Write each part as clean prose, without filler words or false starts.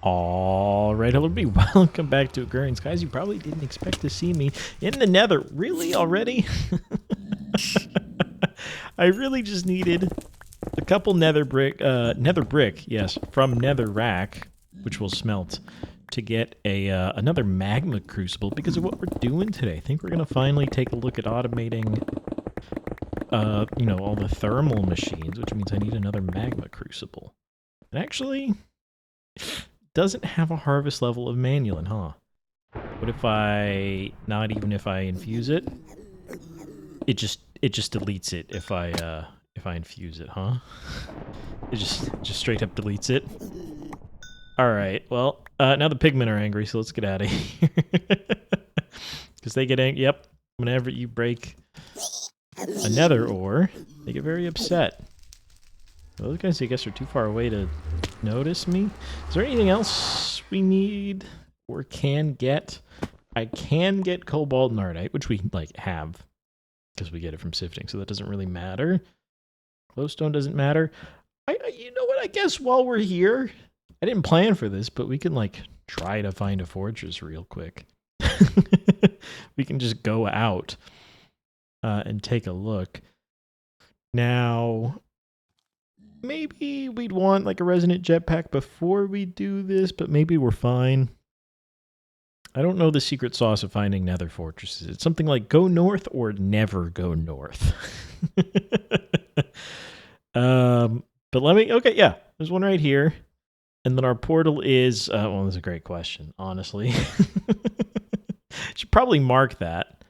Alright, hello everybody, welcome back to Agrarian. Guys, you probably didn't expect to see me in the nether. Really, already? I really just needed a couple nether brick, yes, from netherrack, which will smelt, to get a another magma crucible because of what we're doing today. I think we're going to finally take a look at automating, you know, all the thermal machines, which means I need another magma crucible. And actually, doesn't have a harvest level of manulin, huh? What if I, not even if I infuse it? It just deletes it if I infuse it, huh? It just straight up deletes it. Alright, well, now the pigmen are angry, so let's get out of here. Because they get angry, yep, whenever you break a nether ore, they get very upset. Those guys, I guess, are too far away to notice me. Is there anything else we need or can get? I can get cobalt and ardite, which we, like, have. Because we get it from sifting, so that doesn't really matter. Glowstone doesn't matter. You know what, I guess while we're here, I didn't plan for this, but we can, like, try to find a fortress real quick. We can just go out and take a look. Now, maybe we'd want like a resonant jetpack before we do this, but maybe we're fine. I don't know the secret sauce of finding nether fortresses. It's something like go north or never go north. But let me, okay, yeah, there's one right here. And then our portal is, well, that's a great question, honestly. Should probably mark that.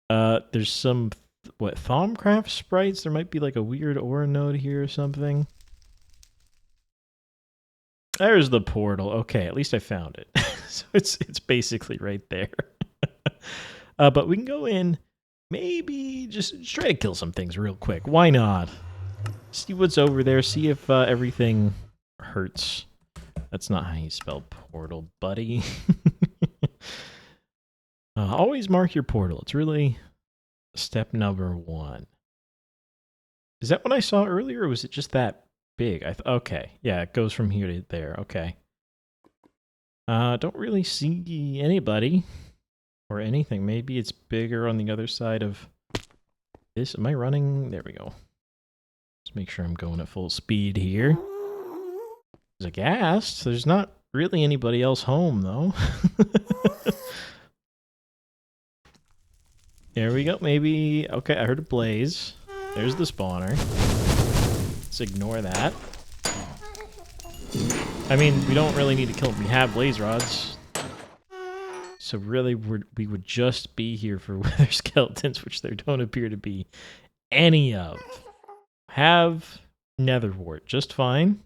There's some, what, Thaumcraft sprites? There might be like a weird ore node here or something. There's the portal. Okay, at least I found it. So it's basically right there. But we can go in, maybe just try to kill some things real quick. Why not? See what's over there. See if everything hurts. That's not how you spell portal, buddy. Always mark your portal. It's really step number one. Is that what I saw earlier, or was it just that big? Okay, yeah, it goes from here to there. Okay. Don't really see anybody or anything. Maybe it's bigger on the other side of this. Am I running? There we go. Let's make sure I'm going at full speed here. There's a ghast. There's not really anybody else home, though. There we go. Maybe... Okay, I heard a blaze. There's the spawner. Let's ignore that. I mean, we don't really need to kill them. We have blaze rods. So really, we would just be here for wither skeletons, which there don't appear to be any of. Have netherwort. Just fine.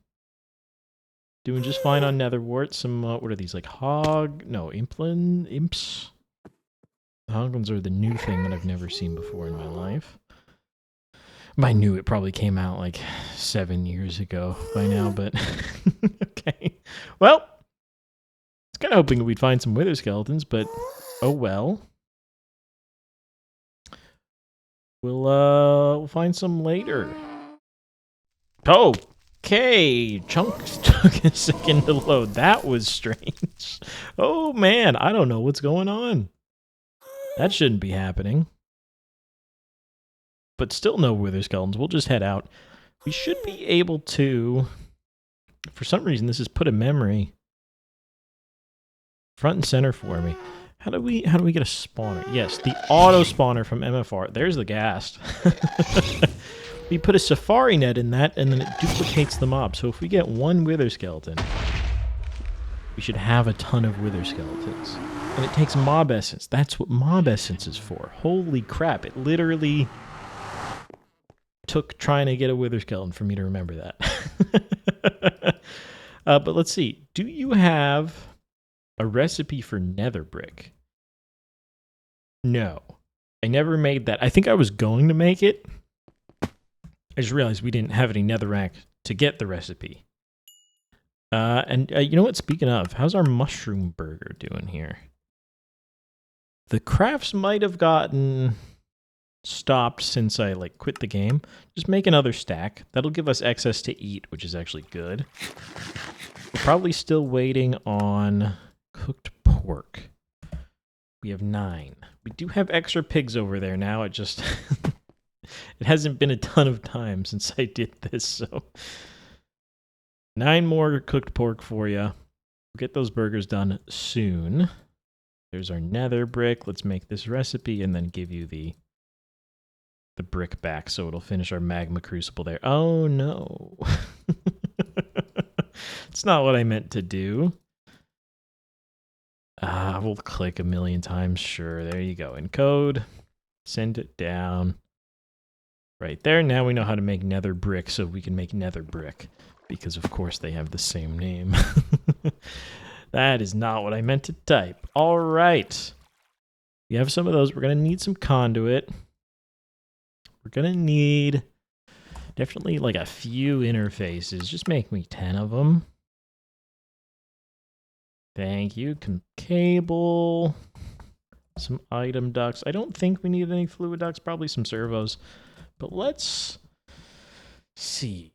Doing just fine on netherwort. Some, what are these, like hog? No, imps? The hoglins are the new thing that I've never seen before in my life. I knew it probably came out like 7 years ago by now, but okay. Well, I was kind of hoping we'd find some wither skeletons, but oh well. We'll find some later. Okay, chunks took a second to load. That was strange. Oh man, I don't know what's going on. That shouldn't be happening. But still no wither skeletons. We'll just head out. We should be able to... For some reason, this has put a memory front and center for me. How do we get a spawner? Yes, the auto spawner from MFR. There's the ghast. We put a safari net in that, and then it duplicates the mob. So if we get one wither skeleton, we should have a ton of wither skeletons. And it takes mob essence. That's what mob essence is for. Holy crap. It literally took trying to get a wither skeleton for me to remember that. But let's see. Do you have a recipe for nether brick? No. I never made that. I think I was going to make it. I just realized we didn't have any netherrack to get the recipe. And you know what? Speaking of, how's our mushroom burger doing here? The crafts might have gotten stopped since I like quit the game. Just make another stack. That'll give us excess to eat, which is actually good. We're probably still waiting on cooked pork. We have 9. We do have extra pigs over there now. It just it hasn't been a ton of time since I did this, so 9 more cooked pork for you. We'll get those burgers done soon. There's our nether brick. Let's make this recipe and then give you the brick back so it'll finish our magma crucible there. Oh no. It's not what I meant to do. We'll click a million times. Sure, there you go. Encode. Send it down. Right there. Now we know how to make nether brick, so we can make nether brick. Because, of course, they have the same name. That is not what I meant to type. All right. We have some of those. We're going to need some conduit. We're going to need definitely like a few interfaces. Just make me 10 of them. Thank you. Cable. Some item ducts. I don't think we need any fluid ducts. Probably some servos. But let's see.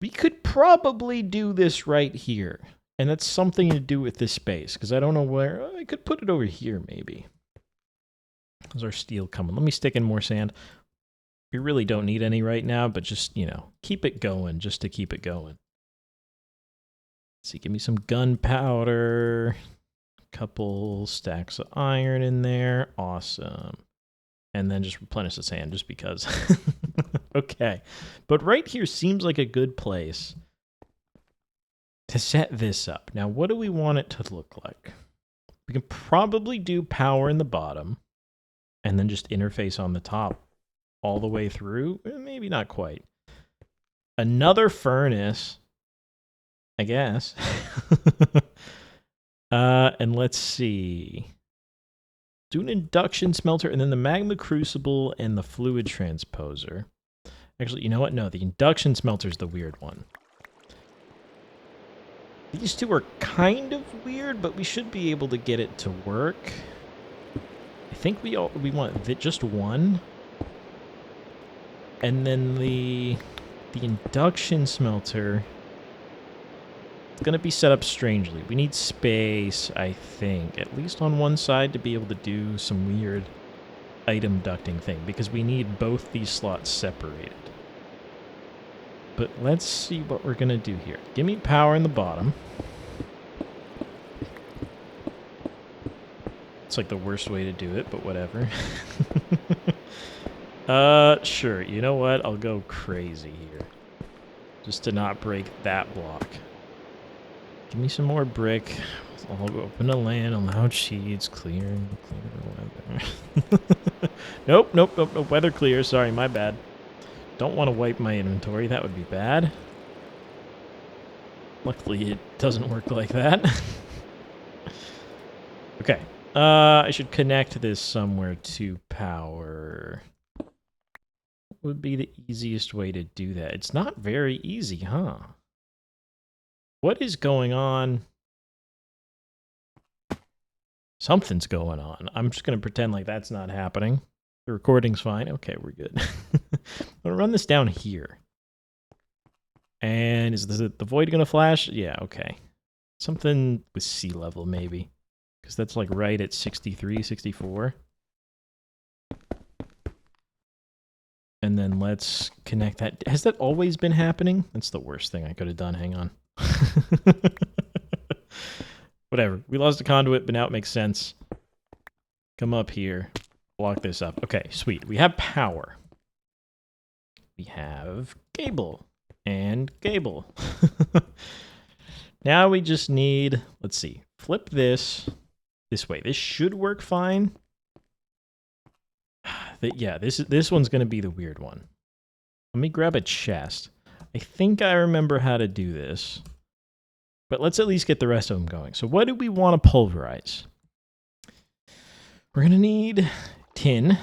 We could probably do this right here. And that's something to do with this space. Because I don't know where. I could put it over here maybe. How's our steel coming? Let me stick in more sand. We really don't need any right now. But just, you know, keep it going. Just to keep it going. Let's see, give me some gunpowder. Couple stacks of iron in there. Awesome. And then just replenish the sand just because. Okay. But right here seems like a good place to set this up. Now, what do we want it to look like? We can probably do power in the bottom and then just interface on the top all the way through. Maybe not quite. Another furnace, I guess. And let's see. Do an induction smelter and then the magma crucible and the fluid transposer. Actually, you know what? No, the induction smelter is the weird one. These two are kind of weird, but we should be able to get it to work. I think we want just one. And then the induction smelter... It's going to be set up strangely. We need space, I think, at least on one side to be able to do some weird item ducting thing, because we need both these slots separated. But let's see what we're going to do here. Give me power in the bottom. It's like the worst way to do it, but whatever. Sure. You know what? I'll go crazy here. Just to not break that block. Give me some more brick. I'll open a land, allowed sheets, clear weather. Nope. Weather clear. Sorry, my bad. Don't want to wipe my inventory. That would be bad. Luckily, it doesn't work like that. Okay. I should connect this somewhere to power. What would be the easiest way to do that? It's not very easy, huh? What is going on? Something's going on. I'm just going to pretend like that's not happening. The recording's fine. Okay, we're good. I'm going to run this down here. And is the void going to flash? Yeah, okay. Something with sea level, maybe. Because that's like right at 63, 64. And then let's connect that. Has that always been happening? That's the worst thing I could have done. Hang on. Whatever. We lost the conduit, but now it makes sense. Come up here. Block this up. Okay, sweet. We have power. We have cable. And cable. Now we just need... Let's see. Flip this way. This should work fine. Yeah, this one's going to be the weird one. Let me grab a chest. I think I remember how to do this. But let's at least get the rest of them going. So what do we want to pulverize? We're going to need tin,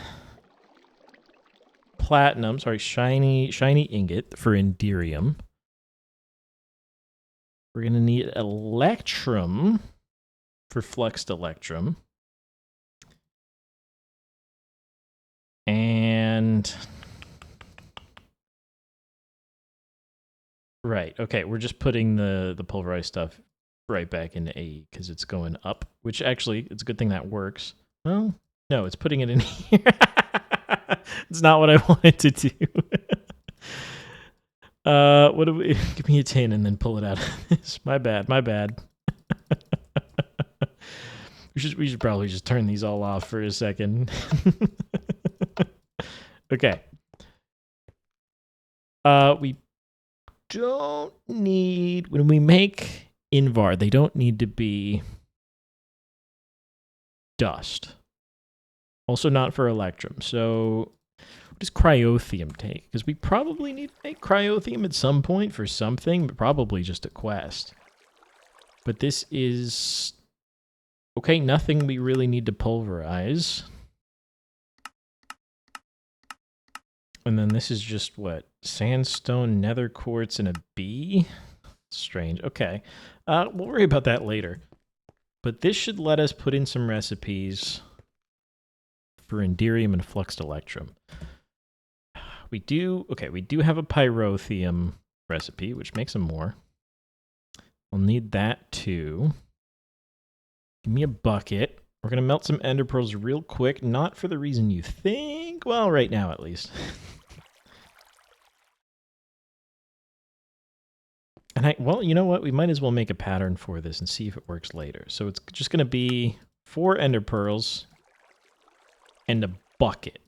platinum, shiny ingot for Enderium. We're going to need electrum for flexed electrum. And Right. Okay, we're just putting the pulverized stuff right back into AE because it's going up, which actually, it's a good thing that works. Well, no, it's putting it in here. It's not what I wanted to do. What do we... Give me a tin and then pull it out of this. My bad, my bad. We should probably just turn these all off for a second. Okay. We don't need... When we make Invar, they don't need to be dust. Also not for Electrum. So what does Cryothium take? Because we probably need to make Cryothium at some point for something, but probably just a quest. But this is... Okay, nothing we really need to pulverize. And then this is just, what? Sandstone, nether quartz, and a bee? Strange. Okay. We'll worry about that later. But this should let us put in some recipes for Enderium and Fluxed Electrum. We do have a Pyrotheum recipe, which makes them more. We'll need that too. Give me a bucket. We're going to melt some ender pearls real quick, not for the reason you think. Well, right now at least. And well, you know what? We might as well make a pattern for this and see if it works later. So it's just going to be 4 ender pearls and a bucket.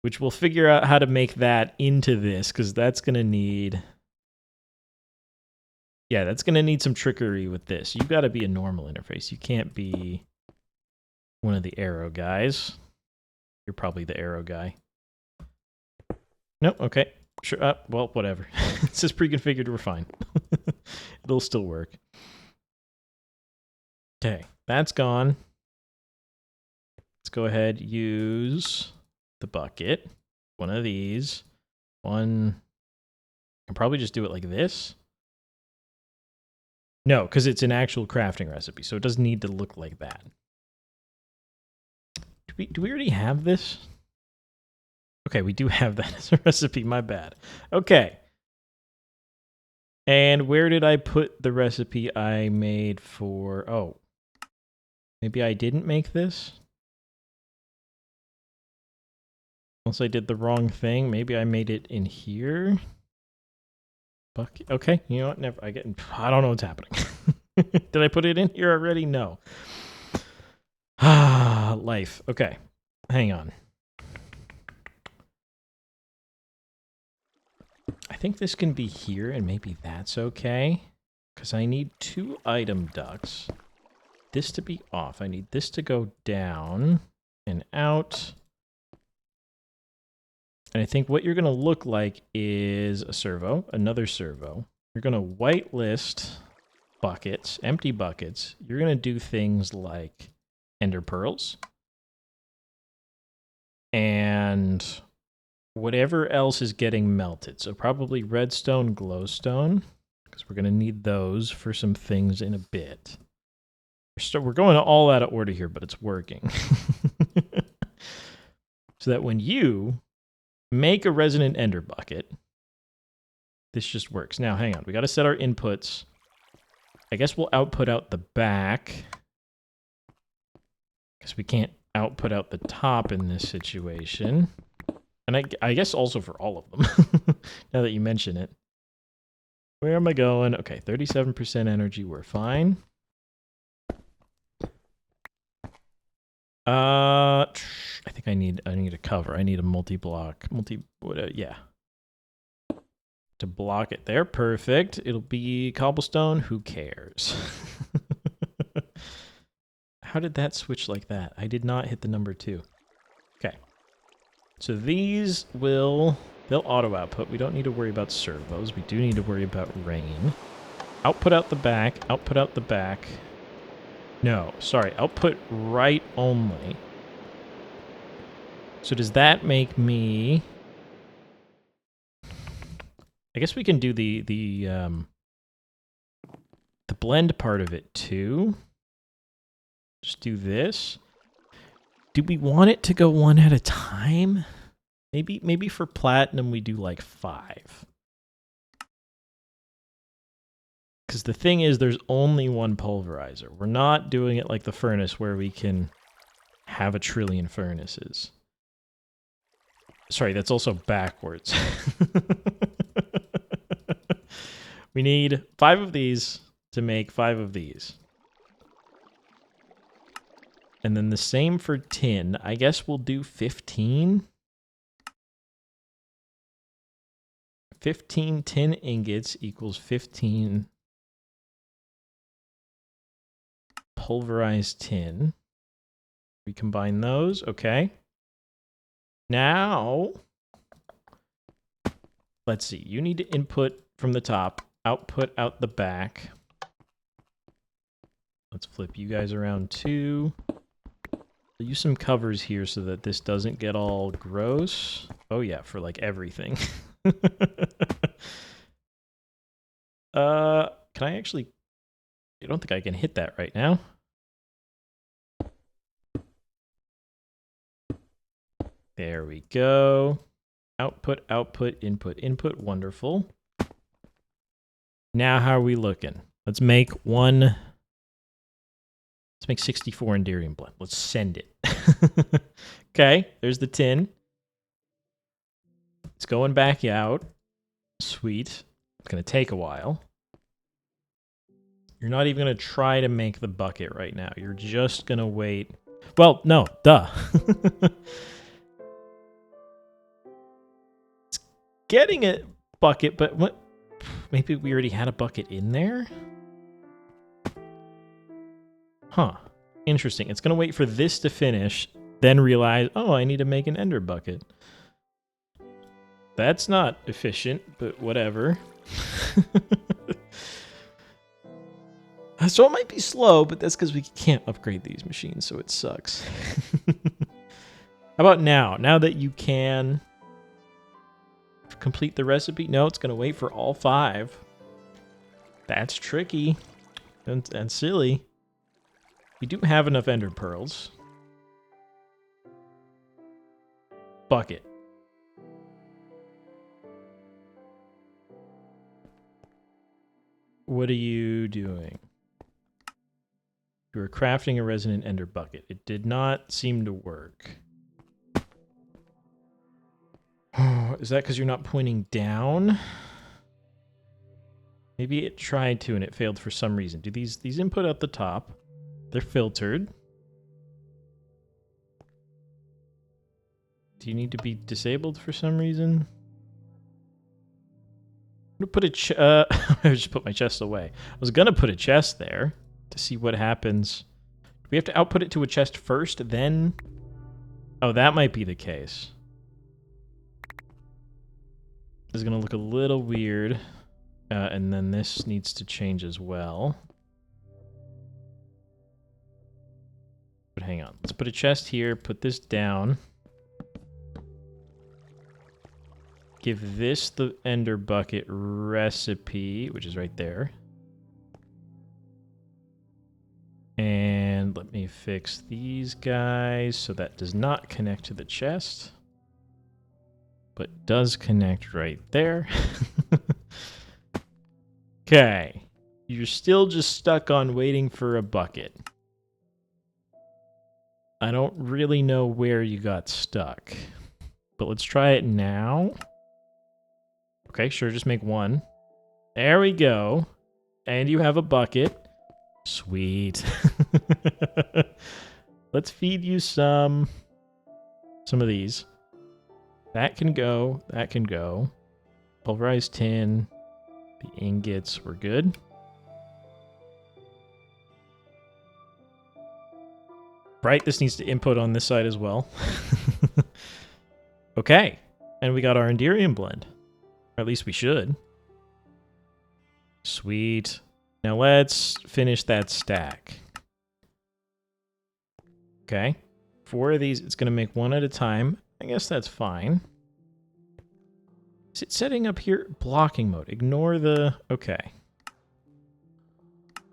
Which we'll figure out how to make that into this, because that's going to need... Yeah, that's going to need some trickery with this. You've got to be a normal interface. You can't be one of the arrow guys. You're probably the arrow guy. Nope, okay. Sure, well, whatever. It says pre-configured, we're fine. It'll still work. Okay, that's gone. Let's go ahead, use the bucket. One of these. One... I can probably just do it like this. No, because it's an actual crafting recipe, so it doesn't need to look like that. Do we already have this? Okay, we do have that as a recipe, my bad. Okay. And where did I put the recipe I made for... Oh. Maybe I didn't make this? Unless I did the wrong thing. Maybe I made it in here? Bucket. Okay, you know what? Never. I don't know what's happening. Did I put it in here already? No. Ah, life. Okay. Hang on. I think this can be here, and maybe that's okay. Because I need 2 item ducts. This to be off. I need this to go down and out. And I think what you're going to look like is a servo, another servo. You're going to whitelist buckets, empty buckets. You're going to do things like ender pearls. And whatever else is getting melted. So probably redstone, glowstone, because we're going to need those for some things in a bit. We're going all out of order here, but it's working. So that when you make a resonant ender bucket, this just works. Now, hang on. We got to set our inputs. I guess we'll output out the back, because we can't output out the top in this situation. And I guess also for all of them, now that you mention it. Where am I going? Okay, 37% energy, we're fine. I think I need a cover. I need a multi-block, yeah. To block it there, perfect. It'll be cobblestone, who cares? How did that switch like that? I did not hit the number 2. Okay. So these they'll auto-output. We don't need to worry about servos. We do need to worry about rain. Output out the back, output out the back. No, sorry, output right only. So does that make me... I guess we can do the blend part of it too. Just do this. Do we want it to go one at a time? Maybe for platinum we do like 5. Because the thing is, there's only one pulverizer. We're not doing it like the furnace where we can have a trillion furnaces. Sorry, that's also backwards. We need 5 of these to make 5 of these. And then the same for tin. I guess we'll do 15. 15 tin ingots equals 15 pulverized tin. We combine those. Okay. Now, let's see. You need to input from the top, output out the back. Let's flip you guys around too. I'll use some covers here so that this doesn't get all gross. Oh yeah, for like everything. Can I actually... I don't think I can hit that right now. There we go. Output, output, input, input. Wonderful. Now how are we looking? Let's make 64 Agrarian blend. Let's send it. Okay, there's the tin. It's going back out. Sweet. It's going to take a while. You're not even going to try to make the bucket right now. You're just going to wait. Well, no, duh. It's getting a bucket, but what? Maybe we already had a bucket in there? Huh. Interesting. It's going to wait for this to finish, then realize, oh, I need to make an ender bucket. That's not efficient, but whatever. So it might be slow, but that's because we can't upgrade these machines, so it sucks. How about now? Now that you can complete the recipe? No, it's going to wait for all 5. That's tricky and silly. We do have enough ender pearls. Bucket. What are you doing? You were crafting a resonant ender bucket. It did not seem to work. Is that because you're not pointing down? Maybe it tried to and it failed for some reason. Do these input at the top? They're filtered. Do you need to be disabled for some reason? I'm gonna put a I just put my chest away. I was gonna put a chest there to see what happens. Do we have to output it to a chest first, then? Oh, that might be the case. This is gonna look a little weird. And then this needs to change as well. But hang on. Let's put a chest here, put this down. Give this the ender bucket recipe, which is right there. And let me fix these guys so that does not connect to the chest. But does connect right there. Okay. You're still just stuck on waiting for a bucket. I don't really know where you got stuck. But let's try it now. Okay, sure, just make 1. There we go. And you have a bucket. Sweet. Let's feed you some of these. That can go. That can go. Pulverized tin. The ingots were good. Right, this needs to input on this side as well. Okay. And we got our Agrarian blend. Or at least we should. Sweet. Now let's finish that stack. Okay. 4 of these, it's going to make 1 at a time. I guess that's fine. Is it setting up here? Blocking mode. Ignore the... Okay.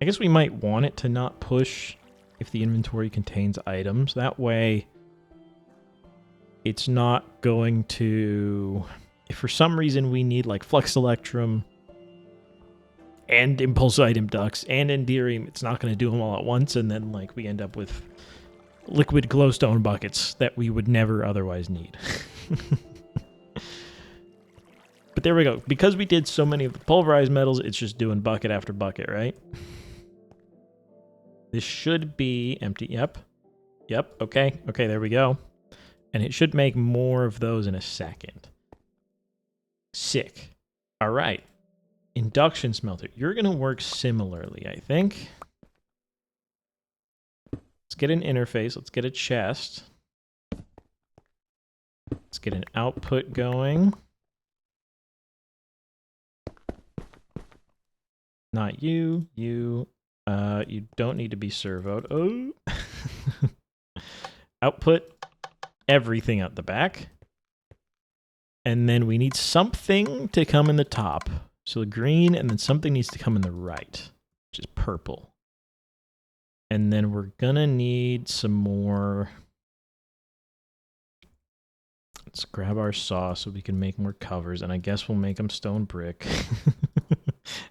I guess we might want it to not push if the inventory contains items. That way... it's not going to... If for some reason we need like Flux Electrum and Impulse Item Ducts and Enderium, it's not going to do them all at once, and then like we end up with liquid glowstone buckets that we would never otherwise need. But there we go. Because we did so many of the pulverized metals, it's just doing bucket after bucket, right? This should be empty. Yep. Yep. Okay. Okay, there we go. And it should make more of those in a second. Sick. All right. Induction smelter. You're going to work similarly, I think. Let's get an interface. Let's get a chest. Let's get an output going. Not you. You don't need to be servoed. Oh. Output everything out the back. And then we need something to come in the top. So the green, and then something needs to come in the right, which is purple. And then we're gonna need some more. Let's grab our saw so we can make more covers, and I guess we'll make them stone brick.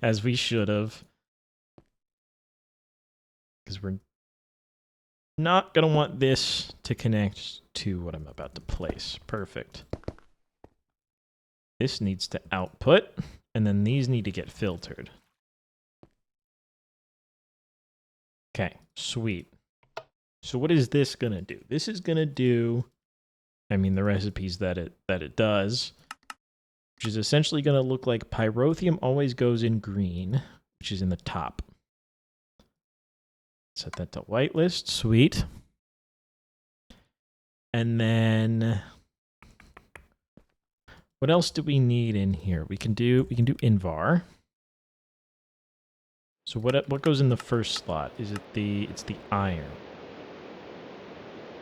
As we should have. Because we're not gonna want this to connect to what I'm about to place. Perfect. This needs to output, and then these need to get filtered. Okay, sweet. So what is this gonna do? This is gonna do, I mean, the recipes that it does, which is essentially gonna look like pyrotheum always goes in green, which is in the top. Set that to whitelist, sweet. And then what else do we need in here? We can do Invar. So what goes in the first slot? Is it it's the iron.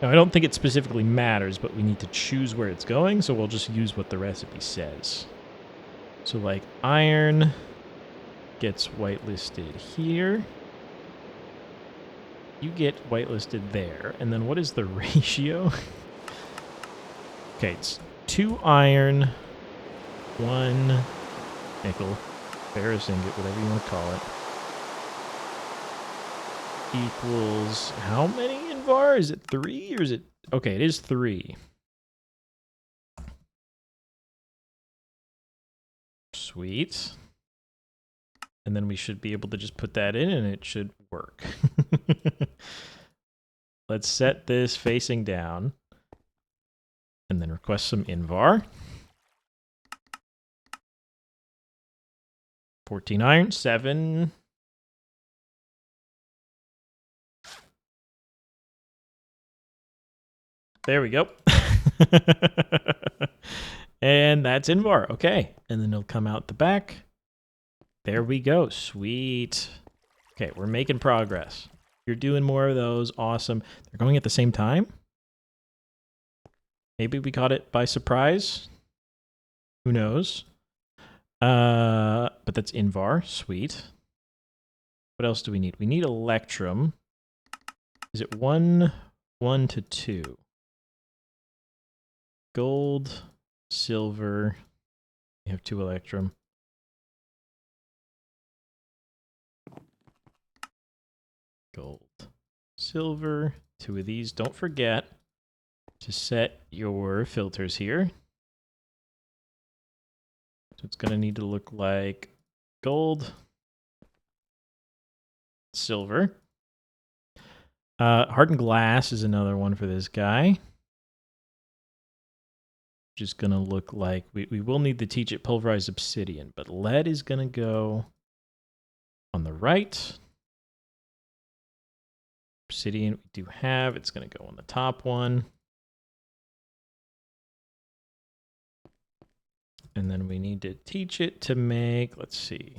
Now I don't think it specifically matters, but we need to choose where it's going, so we'll just use what the recipe says. So like iron gets whitelisted here. You get whitelisted there. And then what is the ratio? Okay, it's 2 iron, 1 nickel, ferrous ingot, whatever you want to call it, equals how many in var? Is it 3 or is it... Okay, it is 3. Sweet. And then we should be able to just put that in and it should work. Let's set this facing down and then request some invar. 14 iron, 7. There we go. And that's invar. Okay. And then it'll come out the back. There we go. Sweet. Okay, we're making progress. You're doing more of those. Awesome. They're going at the same time? Maybe we caught it by surprise. Who knows? But that's invar. Sweet. What else do we need? We need electrum. Is it 1 to 2? Gold, silver. We have 2 electrum. Gold, silver. 2 of these. Don't forget to set your filters here. So it's going to need to look like gold, silver. Hardened glass is another one for this guy. Just going to look like... We will need to teach it pulverized obsidian, but lead is going to go on the right. Obsidian we do have. It's going to go on the top one. And then we need to teach it to make... Let's see.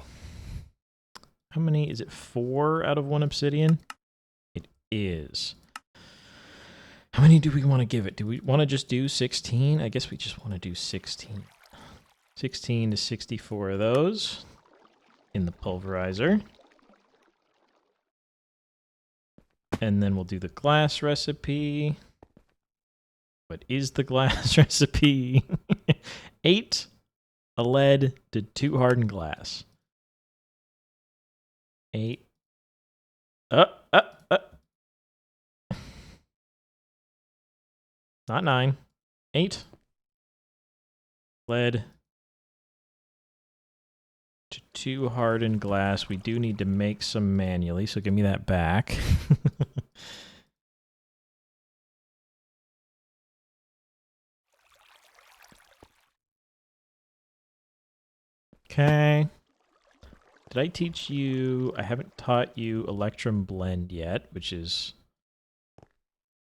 How many? Is it 4 out of 1 obsidian? It is. How many do we want to give it? Do we want to just do 16? I guess we just want to do 16. 16 to 64 of those in the pulverizer. And then we'll do the glass recipe. What is the glass recipe? 8 a lead to 2 hardened glass. 8. Not 9. 8 lead to 2 hardened glass. We do need to make some manually, so give me that back. Okay. Did I teach you? I haven't taught you Electrum Blend yet, which is...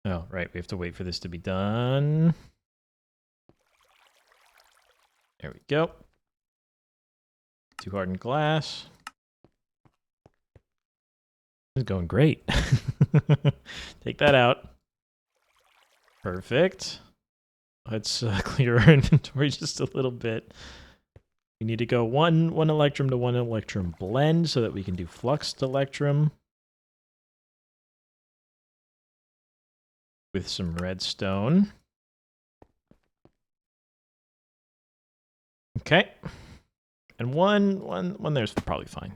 Oh, right. We have to wait for this to be done. There we go. 2 hardened glass. This is going great. Take that out. Perfect. Let's clear our inventory just a little bit. We need to go one electrum to 1 electrum blend so that we can do fluxed electrum with some redstone. Okay. And one there's probably fine.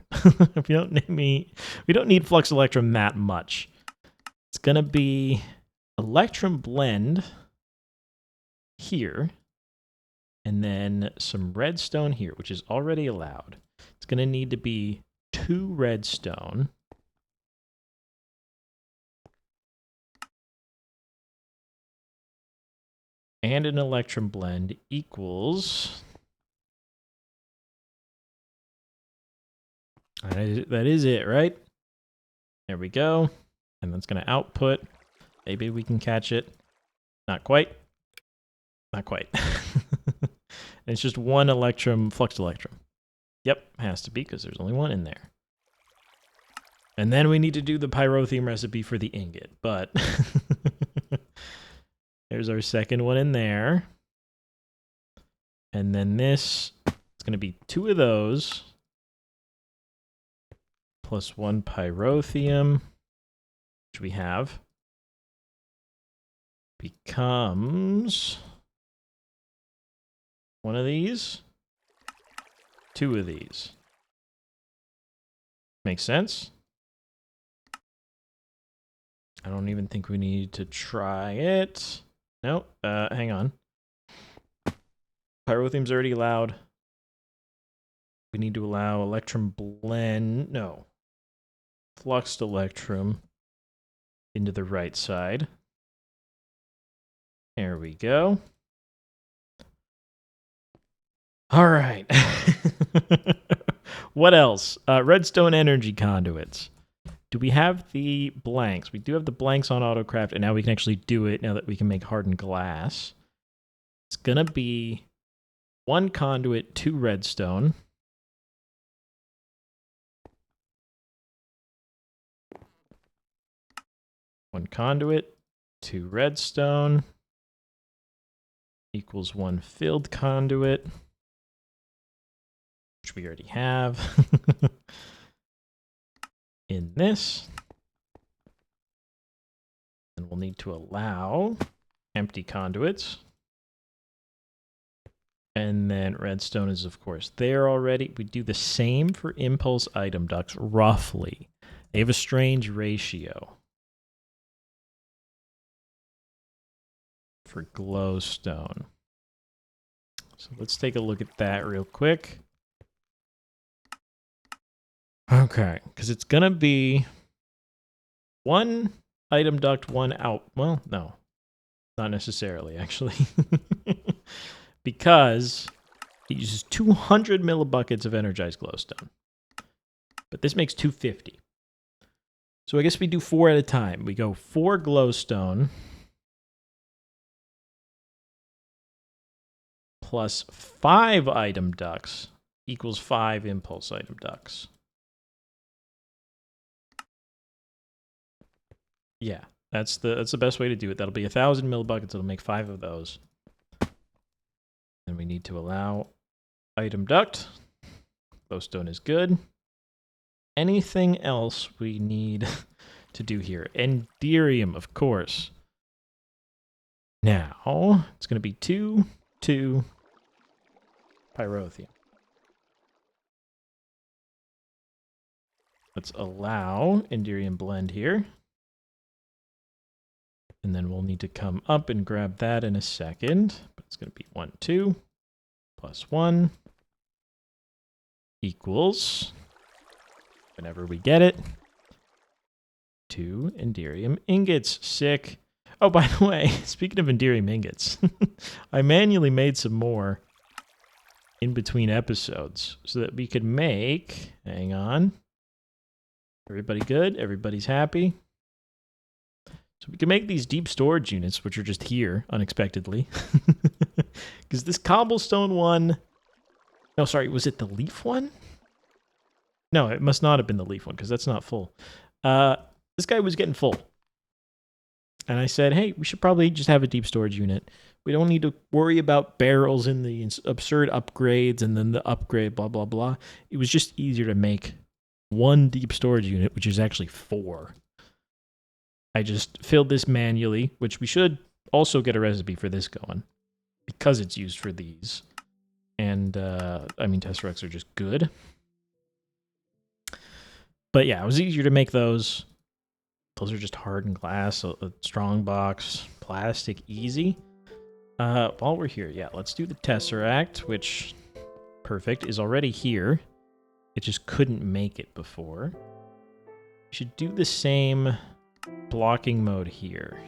If you don't need we don't need flux electrum that much. It's gonna be electrum blend here, and then some redstone here, which is already allowed. It's gonna need to be 2 redstone. And an electrum blend equals... That is it, right? There we go. And that's going to output. Maybe we can catch it. Not quite. Not quite. It's just 1 electrum, fluxed electrum. Yep, has to be because there's only 1 in there. And then we need to do the pyrotheum recipe for the ingot, but there's our second one in there. And then this, it's going to be 2 of those. Plus 1 pyrotheum, which we have, becomes 1 of these, 2 of these. Makes sense? I don't even think we need to try it. No, hang on. Pyrotheum's already allowed. We need to allow electrum blend. No. Fluxed electrum into the right side. There we go. All right. What else? Redstone energy conduits. Do we have the blanks? We do have the blanks on Autocraft, and now we can actually do it now that we can make hardened glass. It's going to be 1 conduit, 2 redstone. One conduit, 2 redstone, equals 1 filled conduit, which we already have. In this. And we'll need to allow empty conduits. And then redstone is, of course, there already. We do the same for impulse item ducts, roughly. They have a strange ratio. For glowstone. So let's take a look at that real quick. Okay, because it's going to be 1 item duct, 1 out. Well, no, not necessarily, actually. Because it uses 200 millibuckets of energized glowstone. But this makes 250. So I guess we do 4 at a time. We go 4 glowstone. Plus 5 item ducts equals 5 impulse item ducts. Yeah, that's the best way to do it. That'll be 1,000 millibuckets. It'll make 5 of those. Then we need to allow item duct. Glowstone is good. Anything else we need to do here? Enderium, of course. Now, it's going to be 2, 2, pyrotheum. Let's allow Enderium blend here. And then we'll need to come up and grab that in a second. But it's going to be 1, 2, plus 1 equals, whenever we get it, 2 Enderium ingots. Sick. Oh, by the way, speaking of Enderium ingots, I manually made some more in between episodes so that we could make, hang on, everybody good? Everybody's happy? So we can make these deep storage units, which are just here unexpectedly. Because this cobblestone one, no, sorry, was it the leaf one? No, it must not have been the leaf one because that's not full. This guy was getting full. And I said, hey, we should probably just have a deep storage unit. We don't need to worry about barrels and the absurd upgrades and then the upgrade, blah, blah, blah. It was just easier to make one deep storage unit, which is actually 4. I just filled this manually, which we should also get a recipe for this going because it's used for these. And, I mean, Tesseracts are just good. But yeah, it was easier to make those. Those are just hardened glass, a strong box, plastic, easy. While we're here, yeah, let's do the Tesseract, which, perfect, is already here. It just couldn't make it before. We should do the same blocking mode here.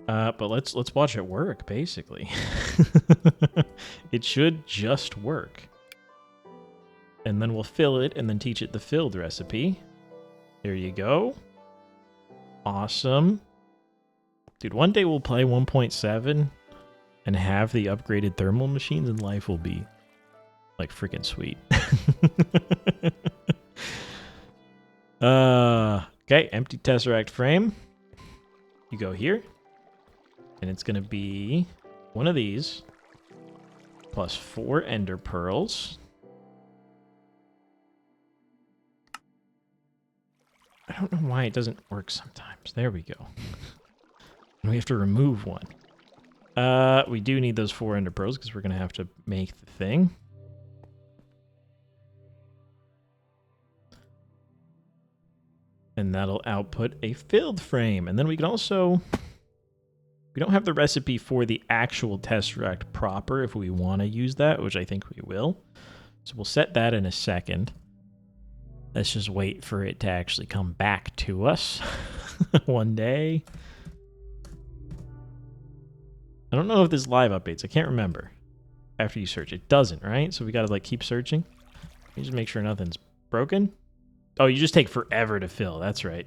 But let's watch it work, basically. It should just work. And then we'll fill it and then teach it the filled recipe. There you go. Awesome. Dude, one day we'll play 1.7 and have the upgraded thermal machines and life will be like freaking sweet. Okay, empty Tesseract frame. You go here. And it's going to be one of these plus 4 ender pearls. I don't know why it doesn't work sometimes. There we go. And we have to remove one. We do need those 4 ender pearls because we're going to have to make the thing. And that'll output a filled frame. And then we can also... We don't have the recipe for the actual Tesseract proper if we want to use that, which I think we will. So we'll set that in a second. Let's just wait for it to actually come back to us one day. I don't know if this live updates. I can't remember. After you search. It doesn't, right? So we got to like keep searching. You just make sure nothing's broken. Oh, you just take forever to fill. That's right.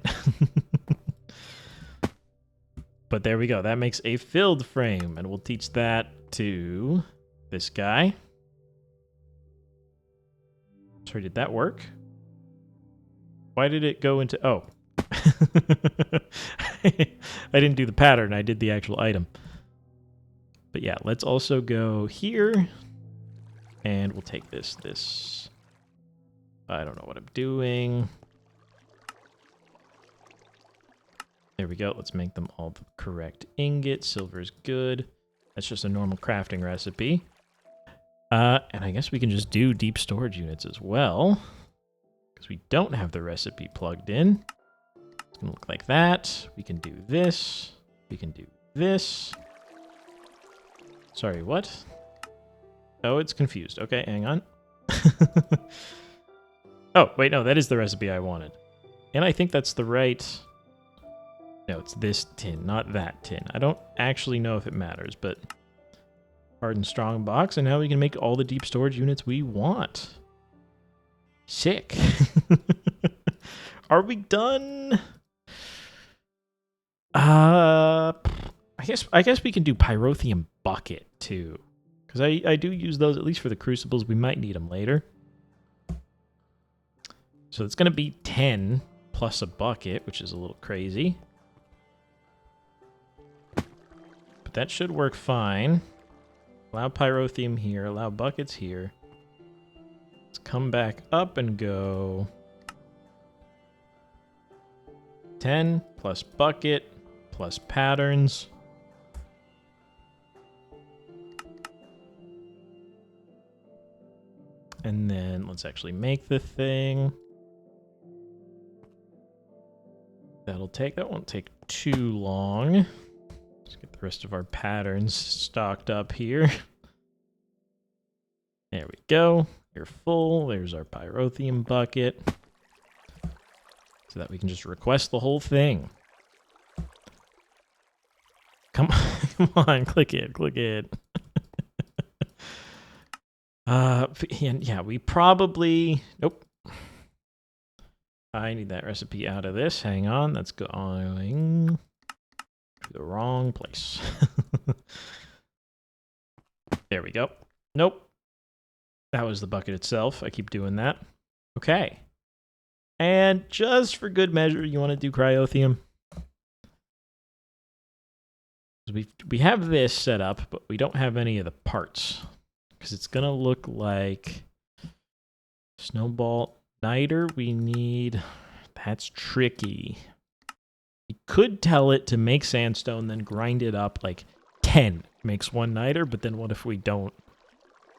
But there we go. That makes a filled frame. And we'll teach that to this guy. Sorry, did that work? Why did it go into... Oh. I didn't do the pattern. I did the actual item. But yeah, let's also go here. And we'll take this. I don't know what I'm doing. There we go. Let's make them all the correct ingot. Silver is good. That's just a normal crafting recipe. And I guess we can just do deep storage units as well. Because we don't have the recipe plugged in. It's going to look like that. We can do this. We can do this. Sorry, what? Oh, it's confused. Okay, hang on. Oh, wait, no, that is the recipe I wanted. And I think that's the right... No, it's this tin, not that tin. I don't actually know if it matters, but... Hardened strong box, and now we can make all the deep storage units we want. Sick. Are we done? I guess we can do pyrotheum bucket too, because I do use those at least for the crucibles. We might need them later. So it's gonna be 10 plus a bucket, which is a little crazy, but that should work fine. Allow pyrotheum here. Allow buckets here. Let's come back up and go 10 plus bucket plus patterns. And then let's actually make the thing. That won't take too long. Let's get the rest of our patterns stocked up here. There we go. You're full. There's our pyrotheum bucket. So that we can just request the whole thing. Come on, come on, click it, click it. Yeah, we probably... Nope. I need that recipe out of this. Hang on, that's going to the wrong place. There we go. Nope. That was the bucket itself. I keep doing that. Okay. And just for good measure, you want to do cryotheum? We have this set up, but we don't have any of the parts. Because it's going to look like snowball niter. We need... That's tricky. You could tell it to make sandstone, then grind it up like 10 makes one niter, but then what if we don't?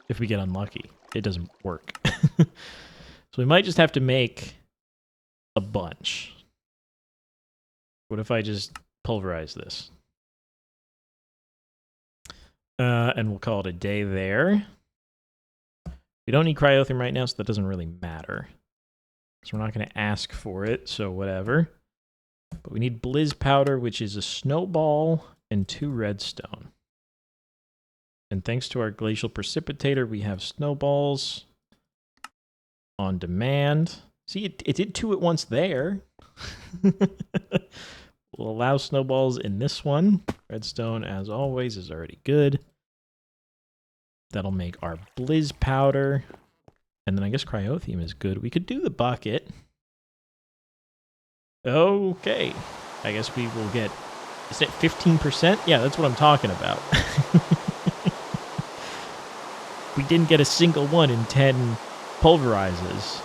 If we get unlucky, it doesn't work. So we might just have to make a bunch. What if I just pulverize this? And we'll call it a day there. We don't need cryotheum right now, so that doesn't really matter. So we're not going to ask for it, so whatever. But we need blizz powder, which is a snowball and 2 redstone. And thanks to our glacial precipitator, we have snowballs on demand. See, it did 2 at once there. We'll allow snowballs in this one. Redstone, as always, is already good. That'll make our blizz powder. And then I guess cryotheum is good. We could do the bucket. Okay. I guess we will get... Is it 15%? Yeah, that's what I'm talking about. We didn't get a single one in 10 pulverizes.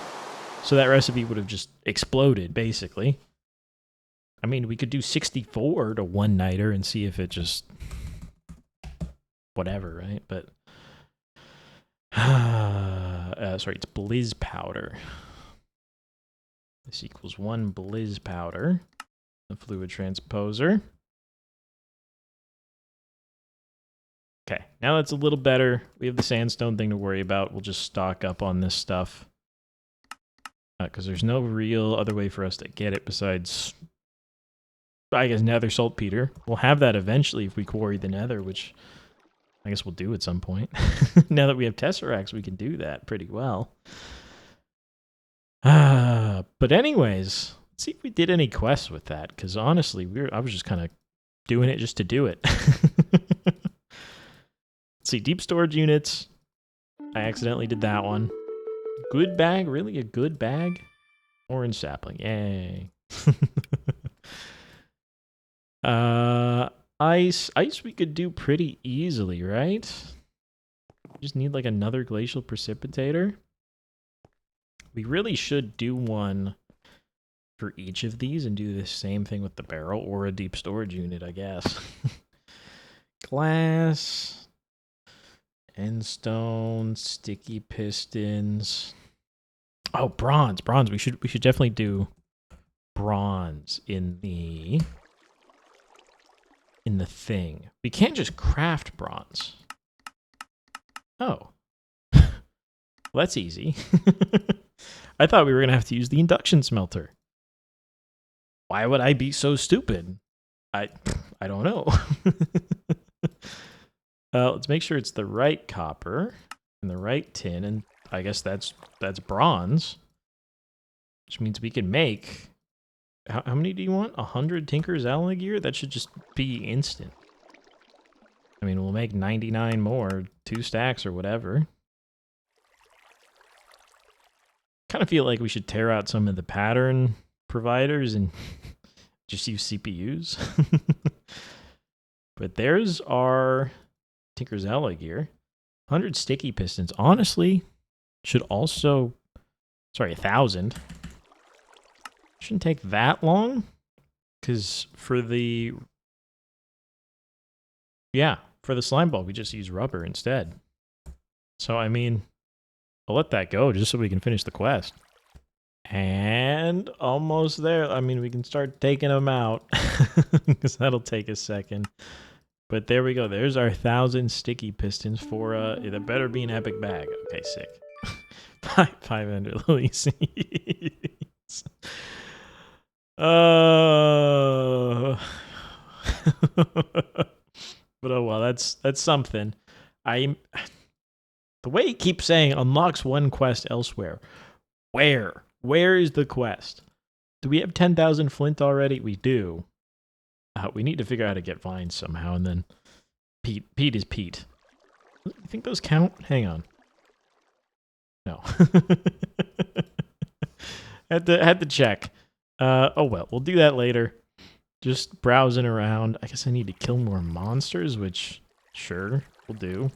So that recipe would have just exploded, basically. I mean, we could do 64 to 1 niter and see if it just... Whatever, right? But... sorry, it's blizz powder. This equals 1 blizz powder. The fluid transposer. Okay, now that's a little better. We have the sandstone thing to worry about. We'll just stock up on this stuff. Because there's no real other way for us to get it besides, I guess, nether saltpeter. We'll have that eventually if we quarry the nether, which I guess we'll do at some point. Now that we have tesseracts, we can do that pretty well. But anyways, let's see if we did any quests with that. Because honestly, I was just kind of doing it just to do it. Let's see, deep storage units. I accidentally did that one. Good bag? Really? A good bag? Orange sapling. Yay. Ice. Ice we could do pretty easily, right? We just need like another glacial precipitator. We really should do one for each of these and do the same thing with the barrel or a deep storage unit, I guess. Glass. Endstone, sticky pistons. Oh, bronze. Bronze. We should definitely do bronze in the thing. We can't just craft bronze. Oh. Well, that's easy. I thought we were going to have to use the induction smelter. Why would I be so stupid? I don't know. Let's make sure it's the right copper and the right tin, and I guess that's bronze, which means we can make... How many do you want? 100 Tinker's Alloy gear? That should just be instant. I mean, we'll make 99 more, 2 stacks or whatever. Kind of feel like we should tear out some of the pattern providers and just use CPUs. But there's our Tinker's Alloy gear. 100 sticky pistons. Honestly, should also... Sorry, 1,000. Shouldn't take that long. Because for the... Yeah, for the slime ball, we just use rubber instead. So, I mean, I'll let that go just so we can finish the quest. And almost there. I mean, we can start taking them out. Because that'll take a second. But there we go. There's our 1,000 sticky pistons for, it better be an epic bag. Okay, sick. 500 lily seeds. But oh well, that's something. The way he keeps saying unlocks one quest elsewhere. Where? Where is the quest? Do we have 10,000 flint already? We do. We need to figure out how to get vines somehow, and then Pete is Pete. You think those count? Hang on. No. had to check. Oh well, we'll do that later. Just browsing around. I guess I need to kill more monsters, which, sure, we'll do.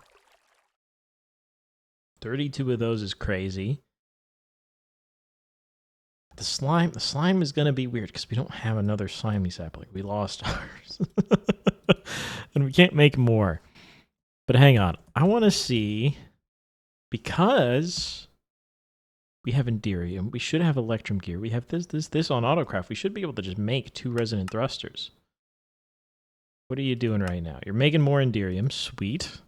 32 of those is crazy. The slime is going to be weird because we don't have another slimy sapling. We lost ours. And we can't make more. But hang on. I want to see, because we have Enderium, we should have Electrum gear. We have this on Autocraft. We should be able to just make 2 resonant thrusters. What are you doing right now? You're making more Enderium. Sweet.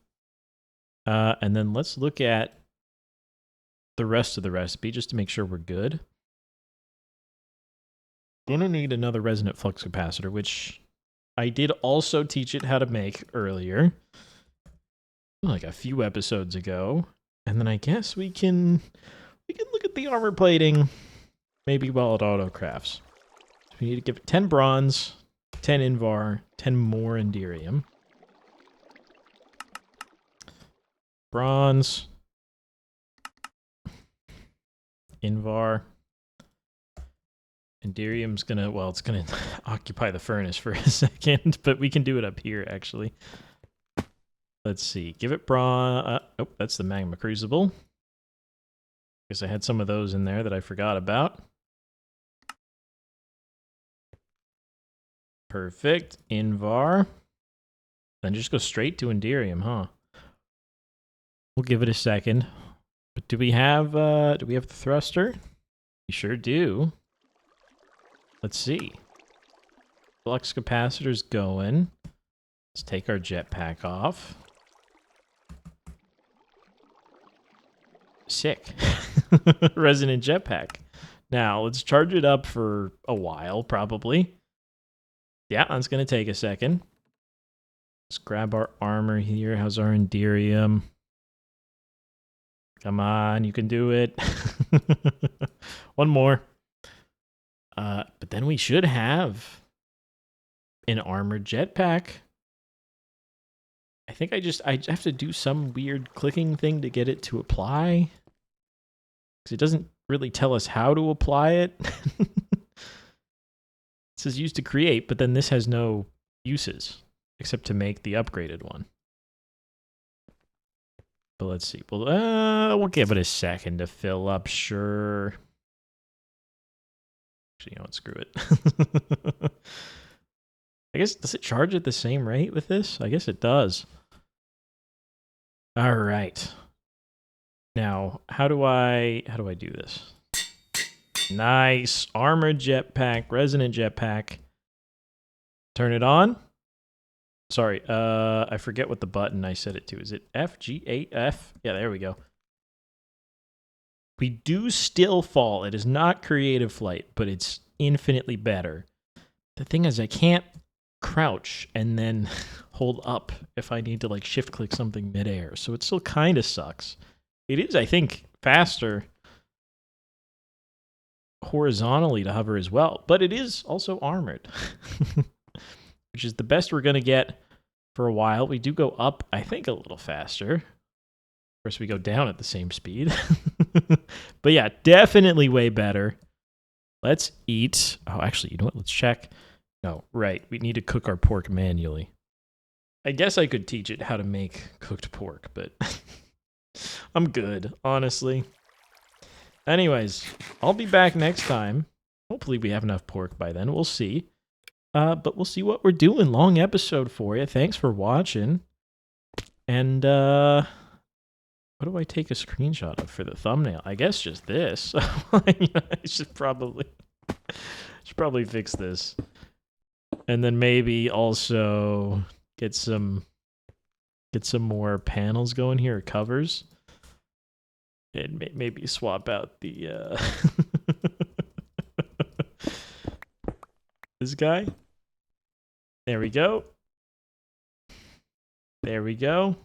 And then let's look at the rest of the recipe just to make sure we're good. Gonna need another resonant flux capacitor, which I did also teach it how to make earlier, like a few episodes ago. And then I guess we can look at the armor plating maybe while it autocrafts. So we need to give it 10 bronze, 10 invar, 10 more enderium. Bronze, invar. Enderium's gonna, well, it's gonna occupy the furnace for a second, but we can do it up here, actually. Let's see. Give it bronze. Oh, that's the magma crucible. Guess I had some of those in there that I forgot about. Perfect. Invar. Then just go straight to Enderium, huh? We'll give it a second. But do we have the thruster? We sure do. Let's see. Flux capacitor's going. Let's take our jetpack off. Sick. Resonant jetpack. Now, let's charge it up for a while, probably. Yeah, that's going to take a second. Let's grab our armor here. How's our Enderium? Come on, you can do it. One more. But then we should have an armored jetpack. I think I have to do some weird clicking thing to get it to apply. Because it doesn't really tell us how to apply it. It says use to create, but then this has no uses except to make the upgraded one. But let's see. Well, we'll give it a second to fill up, sure. Actually, you know what? Screw it. I guess, does it charge at the same rate with this? I guess it does. All right. Now, how do I do this? Nice. Armored jetpack, resonant jetpack. Turn it on. Sorry, I forget what the button I set it to. Is it F, G, A, F? Yeah, there we go. We do still fall. It is not creative flight, but it's infinitely better. The thing is, I can't crouch and then hold up if I need to like shift click something midair. So it still kind of sucks. It is, I think, faster horizontally to hover as well, but it is also armored, which is the best we're going to get for a while. We do go up, I think, a little faster. Of course, we go down at the same speed. But yeah, definitely way better. Let's eat. Oh, actually, you know what? Let's check. No, right. We need to cook our pork manually. I guess I could teach it how to make cooked pork, but I'm good, honestly. Anyways, I'll be back next time. Hopefully we have enough pork by then. We'll see. But we'll see what we're doing. Long episode for you. Thanks for watching. And what do I take a screenshot of for the thumbnail? I guess just this. I should probably fix this. And then maybe also get some more panels going here, or covers. And maybe swap out the this guy. There we go. There we go.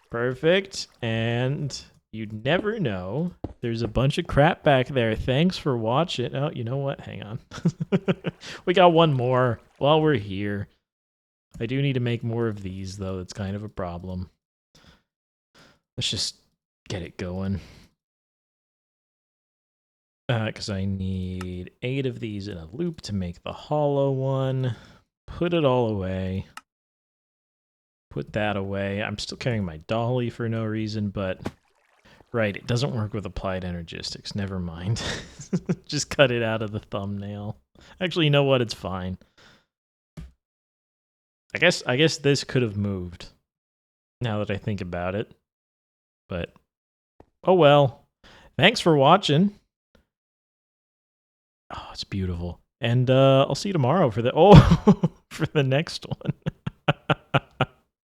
Perfect. And you never know. There's a bunch of crap back there. Thanks for watching. Oh, you know what? Hang on. We got one more while we're here. I do need to make more of these, though. It's kind of a problem. Let's just get it going. Because I need 8 of these in a loop to make the hollow one. Put it all away. Put that away. I'm still carrying my dolly for no reason, but... Right, it doesn't work with applied energistics. Never mind. Just cut it out of the thumbnail. Actually, you know what? It's fine. I guess this could have moved, now that I think about it. But, oh well. Thanks for watching. Oh, it's beautiful. And I'll see you tomorrow for the for the next one.